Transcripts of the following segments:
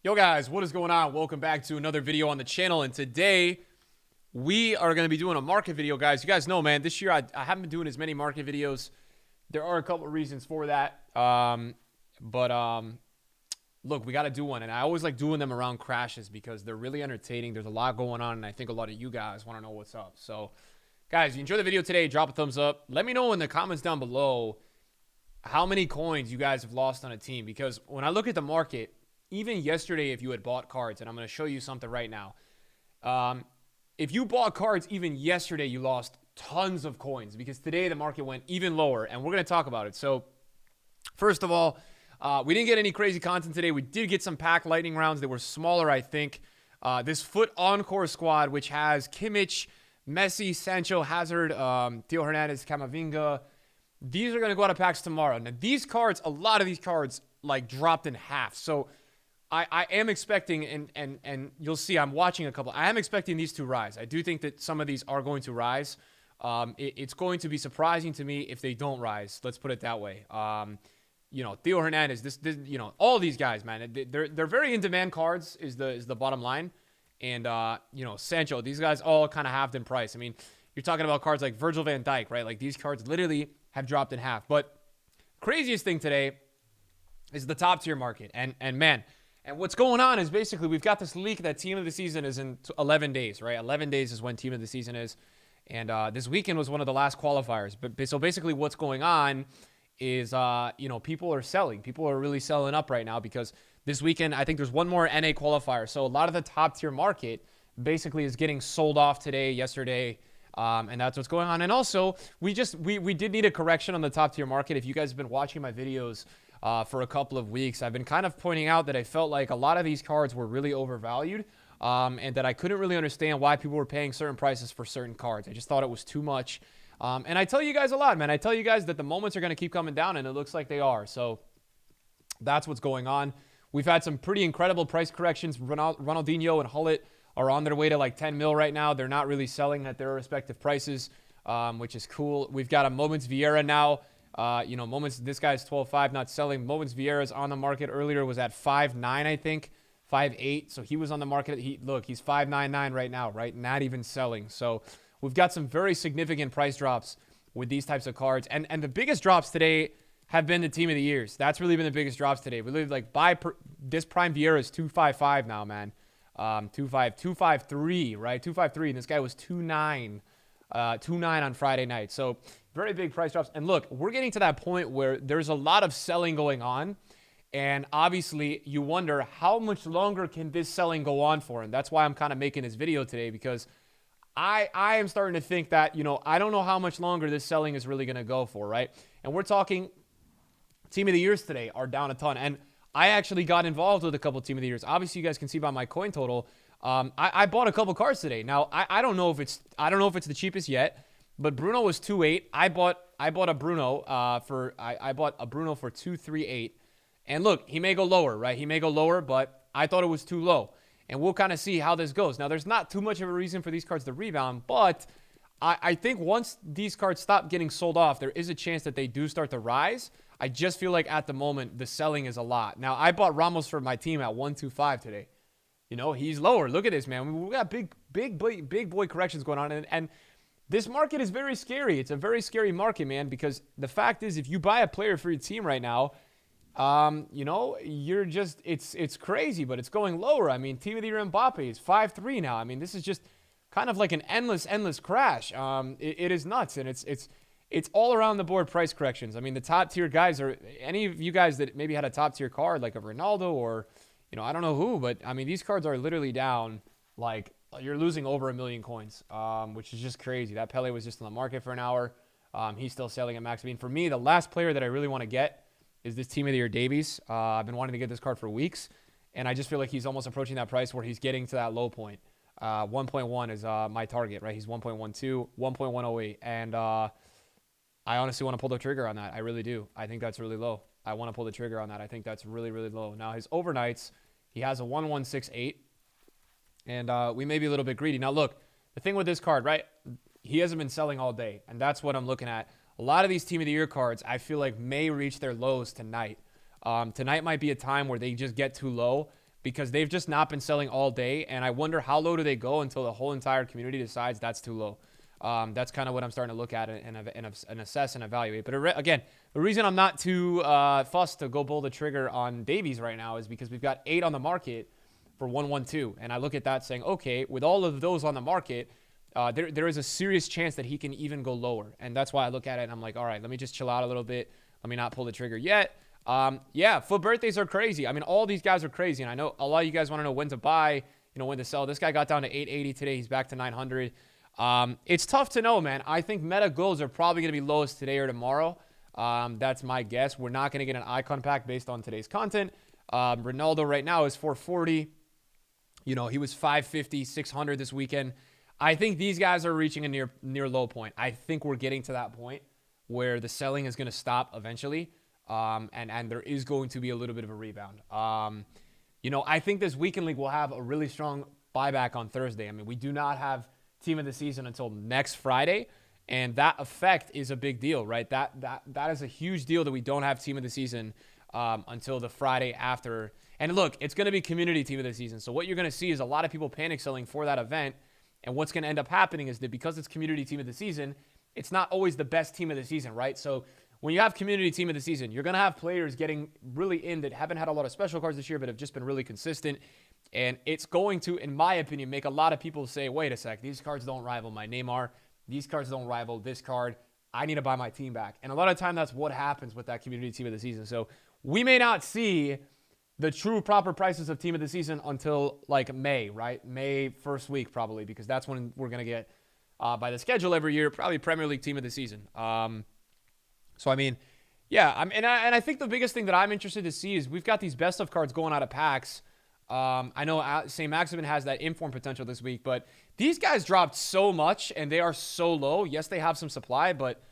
Yo guys, what is going on? Welcome back to another video on the channel, and today we are going to be doing a market video, guys. You guys know, man, this year I haven't been doing as many market videos. There are a couple of reasons for that, but look, we got to do one, and I always like doing them around crashes because they're really entertaining. There's a lot going on, and I think a lot of you guys want to know what's up. So, guys, if you enjoyed the video today, drop a thumbs up. Let me know in the comments down below how many coins you guys have lost on a team, because when I look at the market, even yesterday, if you had bought cards, and I'm going to show you something right now. If you bought cards even yesterday, you lost tons of coins because today the market went even lower, and we're going to talk about it. So, first of all, we didn't get any crazy content today. We did get some pack lightning rounds. They were smaller, I think. This FUT Encore squad, which has Kimmich, Messi, Sancho, Hazard, Theo Hernandez, Camavinga. These are going to go out of packs tomorrow. Now, these cards, a lot of these cards, like, dropped in half. So, I am expecting, and you'll see I'm watching a couple. I am expecting these to rise. I do think that some of these are going to rise. It's going to be surprising to me if they don't rise. Let's put it that way. Theo Hernandez, this all these guys, man, they're very in demand cards is the bottom line. And Sancho, these guys all kind of halved in price. I mean, you're talking about cards like Virgil van Dijk, right? Like these cards literally have dropped in half. But craziest thing today is the top tier market, and man. And what's going on is basically we've got this leak that team of the season is in 11 days, right? 11 days is when team of the season is. And this weekend was one of the last qualifiers. But so basically what's going on is, people are selling. People are really selling up right now because this weekend, I think there's one more NA qualifier. So a lot of the top tier market basically is getting sold off today, yesterday. And that's what's going on. And also, we did need a correction on the top tier market. If you guys have been watching my videos for a couple of weeks, I've been kind of pointing out that I felt like a lot of these cards were really overvalued, and that I couldn't really understand why people were paying certain prices for certain cards. I just thought it was too much. And I tell you guys a lot, man. I tell you guys that the moments are going to keep coming down, and it looks like they are. So that's what's going on. We've had some pretty incredible price corrections. Ronaldinho and Hullet are on their way to like 10 mil right now. They're not really selling at their respective prices, which is cool. We've got a Moments Vieira now. Moments, this guy's 12.5, not selling. Moments Vieira's on the market earlier, was at 5.9, I think, 5.8. So he was on the market. He's 5.99 right now, right? Not even selling. So we've got some very significant price drops with these types of cards. And the biggest drops today have been the team of the years. That's really been the biggest drops today. We live like this Prime Vieira is 2.55 now, man. 2.53, right? 2.53, and this guy was 2.9 on Friday night. So very big price drops. And look, we're getting to that point where there's a lot of selling going on, and obviously you wonder how much longer can this selling go on for. And that's why I'm kind of making this video today, because I am starting to think that, I don't know how much longer this selling is really going to go for, right? And we're talking team of the years today are down a ton. And I actually got involved with a couple team of the years. Obviously, you guys can see by my coin total. I bought a couple cards today. Now, I don't know if it's the cheapest yet, but Bruno was 2.8. I bought a Bruno for 2.38. And look, he may go lower, right? He may go lower, but I thought it was too low. And we'll kind of see how this goes. Now, there's not too much of a reason for these cards to rebound, but I think once these cards stop getting sold off, there is a chance that they do start to rise. I just feel like at the moment, the selling is a lot. Now, I bought Ramos for my team at 1.25 today. He's lower. Look at this, man. We got big boy corrections going on. And this market is very scary. It's a very scary market, man, because the fact is, if you buy a player for your team right now, you're just, it's crazy, but it's going lower. I mean, team of the year Mbappe is 5.3 now. I mean, this is just kind of like an endless crash. It is nuts, and it's all around the board price corrections. I mean, the top tier guys are, any of you guys that maybe had a top tier card like a Ronaldo or, I don't know who, but I mean, these cards are literally down, like, you're losing over 1 million coins, which is just crazy. That Pele was just on the market for an hour. He's still selling at max. I mean, for me, the last player that I really want to get is this team of the year Davies. I've been wanting to get this card for weeks, and I just feel like he's almost approaching that price where he's getting to that low point. 1.1 is my target, right? He's 1.12, 1.108, and I honestly want to pull the trigger on that. I really do. I think that's really low. I want to pull the trigger on that. I think that's really, really low. Now, his overnights, he has a 1168, and we may be a little bit greedy. Now, look, the thing with this card, right? He hasn't been selling all day, and that's what I'm looking at. A lot of these Team of the Year cards, I feel like may reach their lows tonight. Tonight might be a time where they just get too low. because they've just not been selling all day. And I wonder how low do they go until the whole entire community decides that's too low. That's kind of what I'm starting to look at and assess and evaluate. But again, the reason I'm not too fussed to go pull the trigger on Davies right now is because we've got 8 on the market for 112. And I look at that saying, okay, with all of those on the market, there is a serious chance that he can even go lower. And that's why I look at it and I'm like, all right, let me just chill out a little bit. Let me not pull the trigger yet. Yeah, FUT birthdays are crazy. I mean, all these guys are crazy. And I know a lot of you guys want to know when to buy, when to sell. This guy got down to 880 today. He's back to 900. It's tough to know, man. I think meta goals are probably going to be lowest today or tomorrow. That's my guess. We're not going to get an icon pack based on today's content. Ronaldo right now is 440. He was 550, 600 this weekend. I think these guys are reaching a near low point. I think we're getting to that point where the selling is going to stop eventually. And there is going to be a little bit of a rebound. I think this weekend league will have a really strong buyback on Thursday. I mean, we do not have team of the season until next Friday, and that effect is a big deal, right? That is a huge deal that we don't have team of the season until the Friday after. And look, it's going to be community team of the season. So what you're going to see is a lot of people panic selling for that event. And what's going to end up happening is that because it's community team of the season, it's not always the best team of the season, right? So when you have community team of the season, you're going to have players getting really in that haven't had a lot of special cards this year, but have just been really consistent. And it's going to, in my opinion, make a lot of people say, wait a sec, these cards don't rival my Neymar. These cards don't rival this card. I need to buy my team back. And a lot of time that's what happens with that community team of the season. So we may not see the true proper prices of team of the season until like May, right? May first week probably, because that's when we're going to get, by the schedule every year, probably Premier League team of the season. So, I mean, yeah, and I think the biggest thing that I'm interested to see is we've got these best of cards going out of packs. I know St. Maximin has that inform potential this week, but these guys dropped so much and they are so low. Yes, they have some supply, but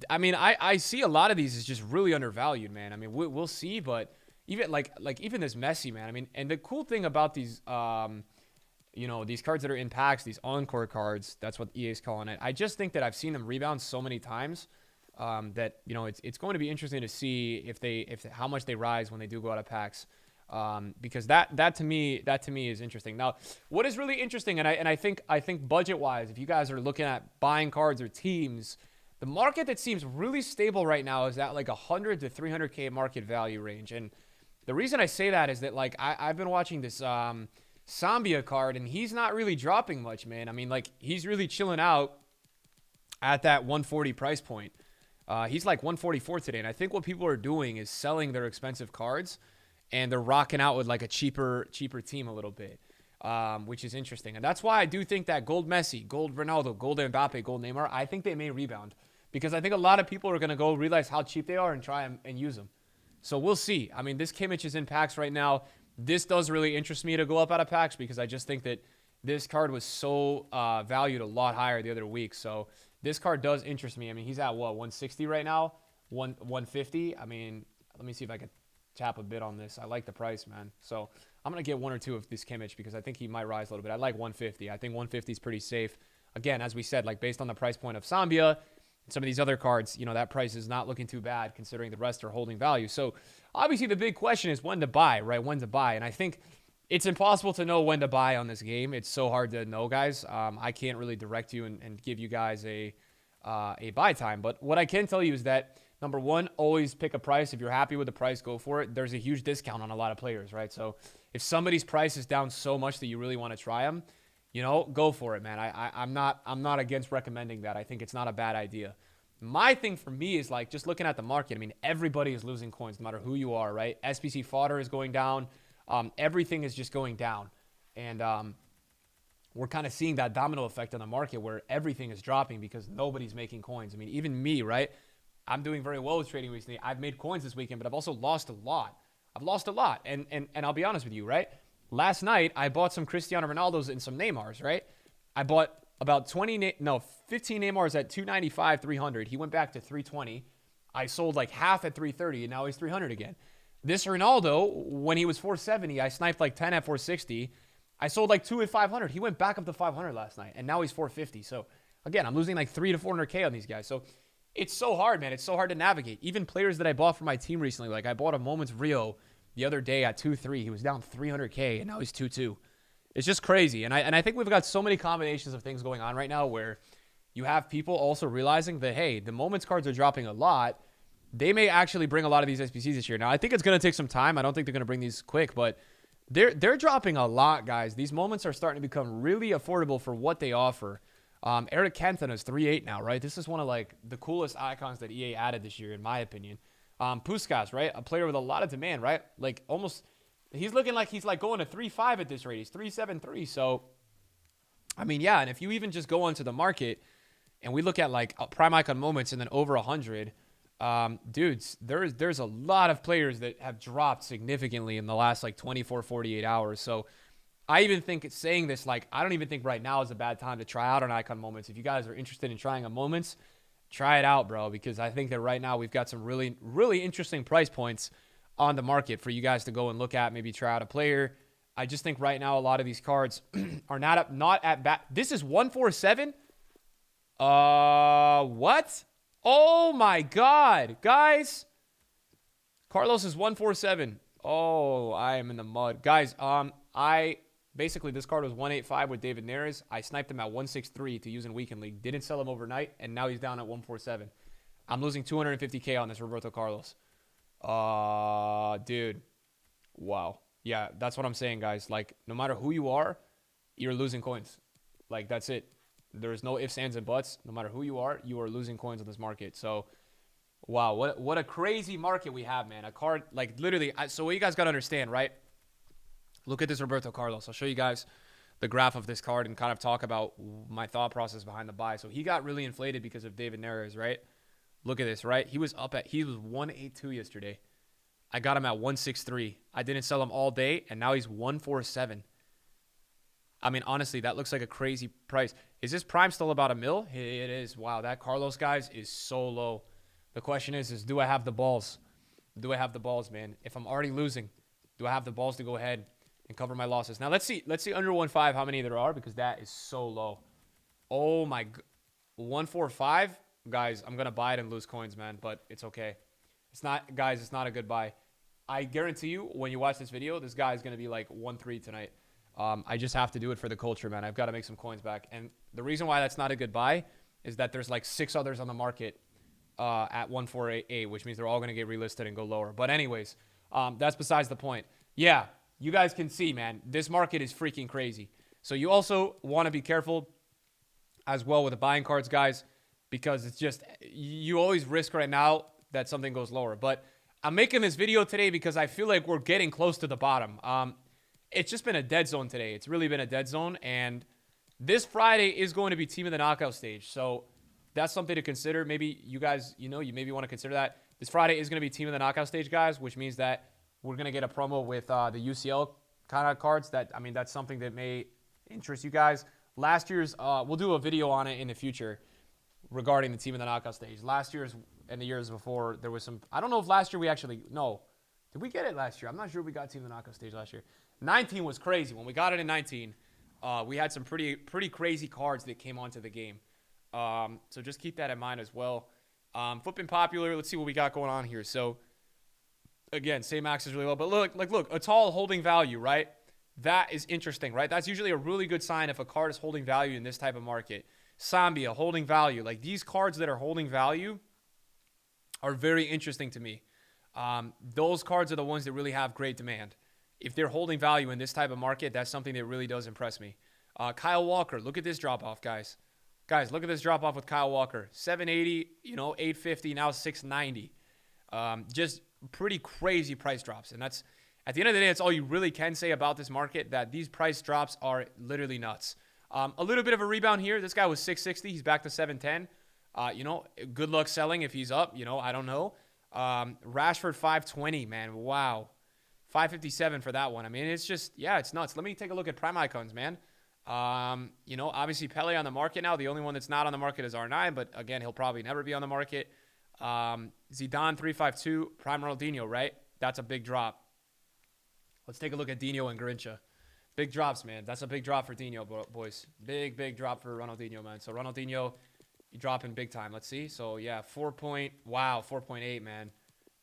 I mean, I see a lot of these as just really undervalued, man. I mean, we'll see, but even like even this Messi, man. I mean, and the cool thing about these, these cards that are in packs, these encore cards, that's what EA's calling it. I just think that I've seen them rebound so many times that it's going to be interesting to see if how much they rise when they do go out of packs. Because that to me is interesting. Now, what is really interesting, and I think budget wise, if you guys are looking at buying cards or teams, the market that seems really stable right now is at like 100 to 300K market value range. And the reason I say that is that like I've been watching this Zambia card, and he's not really dropping much, man. I mean, like he's really chilling out at that 140 price point. He's like 144 today, and I think what people are doing is selling their expensive cards. And they're rocking out with like a cheaper team a little bit, which is interesting. And that's why I do think that gold Messi, gold Ronaldo, gold Mbappe, gold Neymar, I think they may rebound. Because I think a lot of people are going to go realize how cheap they are and try and use them. So we'll see. I mean, this Kimmich is in packs right now. This does really interest me to go up out of packs because I just think that this card was so valued a lot higher the other week. So this card does interest me. I mean, he's at what, 160 right now? 150? I mean, let me see if I can tap a bit on this. I like the price, man. So I'm going to get one or two of this Kimmich because I think he might rise a little bit. I like 150. I think 150 is pretty safe. Again, as we said, like based on the price point of Zambia and some of these other cards, that price is not looking too bad considering the rest are holding value. So obviously the big question is when to buy, right? When to buy. And I think it's impossible to know when to buy on this game. It's so hard to know, guys. I can't really direct you and give you guys a buy time. But what I can tell you is that number one, always pick a price. If you're happy with the price, go for it. There's a huge discount on a lot of players, right? So if somebody's price is down so much that you really want to try them, go for it, man. I'm not against recommending that. I think it's not a bad idea. My thing for me is like just looking at the market. I mean, everybody is losing coins no matter who you are, right? SBC fodder is going down. Everything is just going down. And we're kind of seeing that domino effect on the market where everything is dropping because nobody's making coins. I mean, even me, right? I'm doing very well with trading recently. I've made coins this weekend, but I've also lost a lot. And I'll be honest with you, right? Last night, I bought some Cristiano Ronaldos and some Neymars, right? I bought about 15 Neymars at 295, 300. He went back to 320. I sold like half at 330, and now he's 300 again. This Ronaldo, when he was 470, I sniped like 10 at 460. I sold like 2 at 500. He went back up to 500 last night, and now he's 450. So, again, I'm losing like 3 to 400K on these guys. So, it's so hard, man. It's so hard to navigate. Even players that I bought for my team recently, like I bought a Moments Rio the other day at 2.3. He was down 300K, and now he's 2.2. It's just crazy. And I think we've got so many combinations of things going on right now where you have people also realizing that, hey, the moments cards are dropping a lot. They may actually bring a lot of these SBCs this year. Now, I think it's going to take some time. I don't think they're going to bring these quick, but they're dropping a lot, guys. These moments are starting to become really affordable for what they offer. Eric Cantona is 3.8 now, right? This is one of like the coolest icons that EA added this year, in my opinion. Puskas, right? A player with a lot of demand, right? Like almost, he's looking like he's like going to 3.5 at this rate. He's 3.73. So, I mean, yeah. And if you even just go onto the market and we look at like prime icon moments and then over 100, dudes, there's a lot of players that have dropped significantly in the last like 24, 48 hours. So I even think it's saying this, like, I don't even think right now is a bad time to try out an icon moments. If you guys are interested in trying a moments, try it out, bro, because I think that right now we've got some really, really interesting price points on the market for you guys to go and look at, maybe try out a player. I just think right now a lot of these cards are not at bat. This is 147. What? Oh my God, guys. Carlos is 147. Oh, I am in the mud. Guys, basically, this card was 185 with David Neres. I sniped him at 163 to use in Weekend League. Didn't sell him overnight, and now he's down at 147. I'm losing 250K on this Roberto Carlos. Dude. Wow. Yeah, that's what I'm saying, guys. Like, no matter who you are, you're losing coins. Like, that's it. There's no ifs, ands, and buts. No matter who you are losing coins on this market. So, wow, what a crazy market we have, man. A card, like, literally. So what you guys got to understand, right? Look at this Roberto Carlos. I'll show you guys the graph of this card and kind of talk about my thought process behind the buy. So he got really inflated because of David Neres, right? Look at this, right? He was 182 yesterday. I got him at 163. I didn't sell him all day, and now he's 147. I mean, honestly, that looks like a crazy price. Is this prime still about $1 million? It is. Wow, that Carlos, guys, is so low. The question is do I have the balls? Do I have the balls, man? If I'm already losing, do I have the balls to go ahead and cover my losses? Now, let's see under 1.5 how many there are, because that is so low. Oh, my God. 1.45? Guys, I'm going to buy it and lose coins, man, but it's okay. It's not a good buy. I guarantee you, when you watch this video, this guy is going to be like 1.3 tonight. I just have to do it for the culture, man. I've got to make some coins back. And the reason why that's not a good buy is that there's like 6 others on the market at 1.48, which means they're all going to get relisted and go lower. But anyways, that's besides the point. Yeah, you guys can see, man, this market is freaking crazy. So you also want to be careful as well with the buying cards, guys, because it's just, you always risk right now that something goes lower. But I'm making this video today because I feel like we're getting close to the bottom. It's just been a dead zone today. It's really been a dead zone. And this Friday is going to be Team of the Knockout stage. So that's something to consider. Maybe you guys, you maybe want to consider that. This Friday is going to be Team of the Knockout stage, guys, which means that we're going to get a promo with the UCL kind of cards. That's something that may interest you guys. Last year's, we'll do a video on it in the future regarding the Team of the Knockout stage. Last year's and the years before, there was some, I don't know if last year we actually, no. Did we get it last year? I'm not sure we got Team of the Knockout stage last year. 19 was crazy. When we got it in 19, we had some pretty crazy cards that came onto the game. So just keep that in mind as well. Flipping popular. Let's see what we got going on here. So again, same max is really low, but look, a tall holding value, right? That is interesting, right? That's usually a really good sign if a card is holding value in this type of market. Sambia, holding value. Like these cards that are holding value are very interesting to me. Those cards are the ones that really have great demand. If they're holding value in this type of market, that's something that really does impress me. Kyle Walker, look at this drop-off, guys. Guys, look at this drop-off with Kyle Walker. 780, 850, now 690. Just pretty crazy price drops. And that's, at the end of the day, that's all you really can say about this market, that these price drops are literally nuts. A little bit of a rebound here. This guy was 660. He's back to 710. Good luck selling if he's up. I don't know. Rashford 520, man. Wow. 557 for that one. I mean, it's just, yeah, it's nuts. Let me take a look at prime icons, man. Obviously Pele on the market now. The only one that's not on the market is R9, but again, he'll probably never be on the market. Zidane 352, prime Ronaldinho, right? That's a big drop. Let's take a look at Dino and Garincha. Big drops, man. That's a big drop for Dino, boys. Big drop for Ronaldinho, man. So Ronaldinho, you dropping big time. Let's see. So yeah, 4.8, man.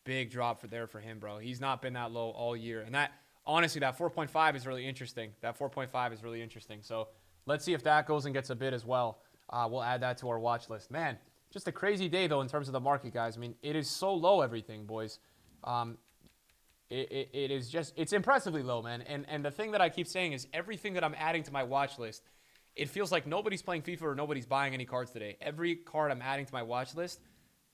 big drop for him, bro. He's not been that low all year. And that, honestly, that 4.5 is really interesting. That 4.5 is really interesting. So let's see if that goes and gets a bid as well. We'll add that to our watch list. Man, just a crazy day, though, in terms of the market, guys. I mean, it is so low, everything, boys. It is just, it's impressively low, man. And the thing that I keep saying is everything that I'm adding to my watch list, it feels like nobody's playing FIFA or nobody's buying any cards today. Every card I'm adding to my watch list,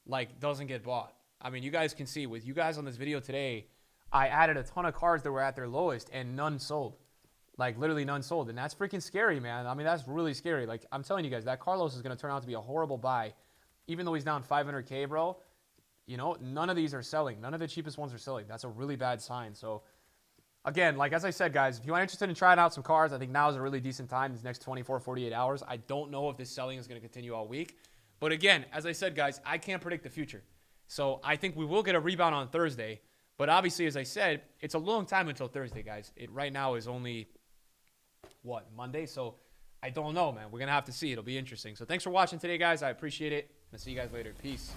like, doesn't get bought. I mean, you guys can see with you guys on this video today, I added a ton of cards that were at their lowest and none sold. Like, literally none sold. And that's freaking scary, man. I mean, that's really scary. Like, I'm telling you guys, that Carlos is going to turn out to be a horrible buy. Even though he's down 500K, bro, you know, none of these are selling. None of the cheapest ones are selling. That's a really bad sign. So, again, like as I said, guys, if you are interested in trying out some cards, I think now is a really decent time, these next 24, 48 hours. I don't know if this selling is going to continue all week. But again, as I said, guys, I can't predict the future. So I think we will get a rebound on Thursday. But obviously, as I said, it's a long time until Thursday, guys. It right now is only, what, Monday? So I don't know, man. We're going to have to see. It'll be interesting. So thanks for watching today, guys. I appreciate it. I'll see you guys later. Peace.